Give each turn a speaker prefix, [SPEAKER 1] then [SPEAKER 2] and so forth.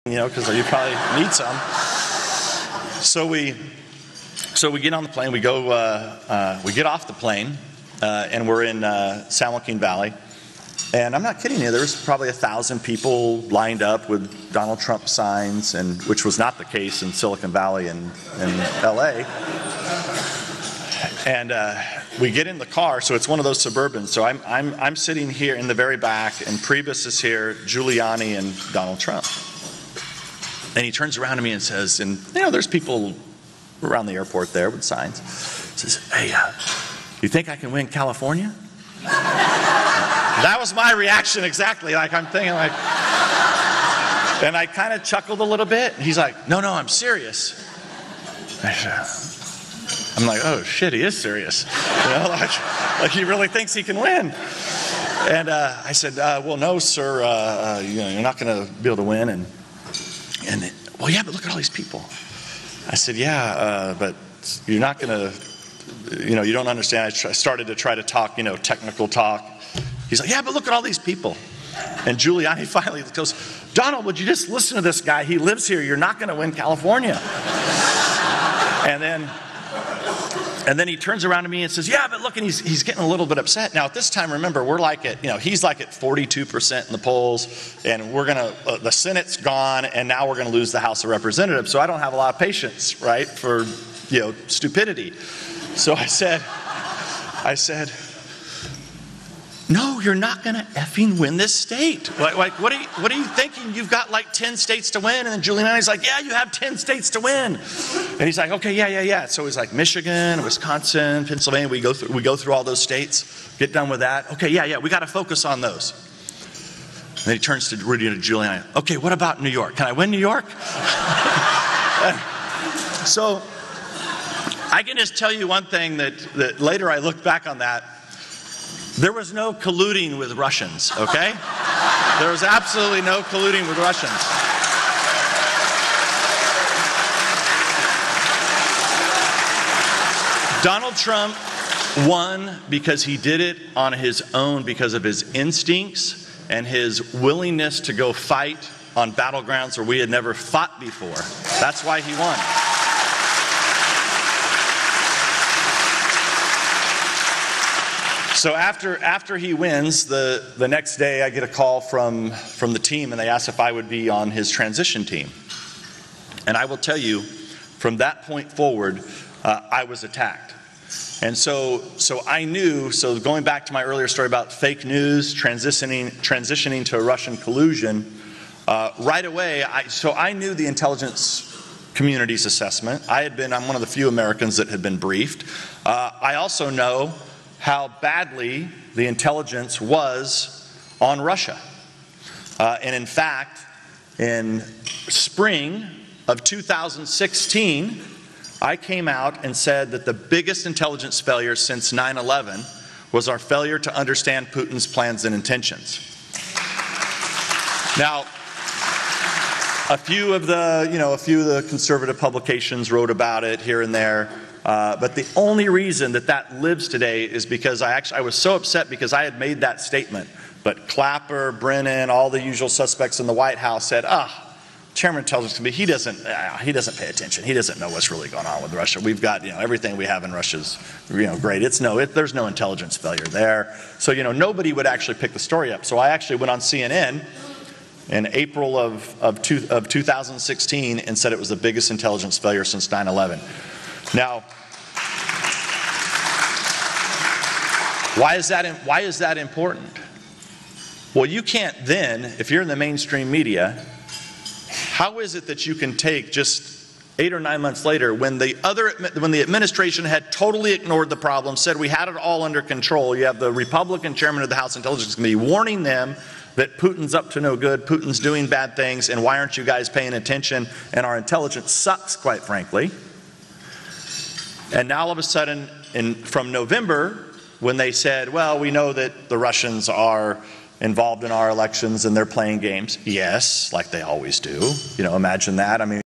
[SPEAKER 1] because you probably need some. So we get on the plane. We go. We get off the plane, and we're in San Joaquin Valley. And I'm not kidding you. There was probably 1,000 people lined up with Donald Trump signs, and which was not the case in Silicon Valley and L.A. And we get in the car, so it's one of those Suburbans. So I'm sitting here in the very back, and Priebus is here, Giuliani, and Donald Trump. And he turns around to me and says, and there's people around the airport there with signs. He says, "Hey, you think I can win California?" That was my reaction exactly. Like I'm thinking like, and I kind of chuckled a little bit. He's like, "No, I'm serious." I'm like, "Oh shit, he is serious." Like he really thinks he can win. And I said, "Well, no, sir. You're not going to be able to win." And well, yeah, but look at all these people. I said, "Yeah, but you're not going to, you don't understand." I started to try to talk, technical talk. He's like, "Yeah, but look at all these people." And Giuliani finally goes, "Donald, would you just listen to this guy? He lives here. You're not going to win California." And then he turns around to me and says, "Yeah, but look," and he's getting a little bit upset. Now at this time, remember, we're like at, he's like at 42% in the polls, and we're gonna, the Senate's gone, and now we're gonna lose the House of Representatives. So I don't have a lot of patience, right, for, stupidity. So I said, "No, you're not going to effing win this state. Like what are you thinking? You've got like 10 states to win." And then Giuliani's like, "Yeah, you have 10 states to win." And he's like, "Okay, yeah." So he's like, Michigan, Wisconsin, Pennsylvania. We go through all those states. Get done with that. Okay, yeah. We got to focus on those. And then he turns to Rudy and Giuliani. "Okay, what about New York? Can I win New York?" So I can just tell you one thing that later I looked back on that. There was no colluding with Russians, okay? There was absolutely no colluding with Russians. Donald Trump won because he did it on his own, because of his instincts and his willingness to go fight on battlegrounds where we had never fought before. That's why he won. So after he wins, the next day I get a call from the team, and they asked if I would be on his transition team. And I will tell you, from that point forward, I was attacked. And so I knew, so going back to my earlier story about fake news, transitioning to Russian collusion, right away, I knew the intelligence community's assessment. I'm one of the few Americans that had been briefed. I also know how badly the intelligence was on Russia. And in fact, in spring of 2016, I came out and said that the biggest intelligence failure since 9/11 was our failure to understand Putin's plans and intentions. Now, a few of the conservative publications wrote about it here and there. But the only reason that lives today is because I was so upset because I had made that statement. But Clapper, Brennan, all the usual suspects in the White House said, Chairman Intelligence Committee, he doesn't pay attention. He doesn't know what's really going on with Russia. We've got, everything we have in Russia's, great. There's no intelligence failure there. So, nobody would actually pick the story up. So I actually went on CNN in April of 2016 and said it was the biggest intelligence failure since 9/11. Now, why is that important? Well, you can't then, if you're in the mainstream media, how is it that you can take just 8 or 9 months later, when the administration had totally ignored the problem, said we had it all under control, you have the Republican chairman of the House Intelligence Committee warning them that Putin's up to no good, Putin's doing bad things, and why aren't you guys paying attention? And our intelligence sucks, quite frankly. And now all of a sudden, from November, when they said, well, we know that the Russians are involved in our elections and they're playing games. Yes, like they always do. Imagine that. I mean,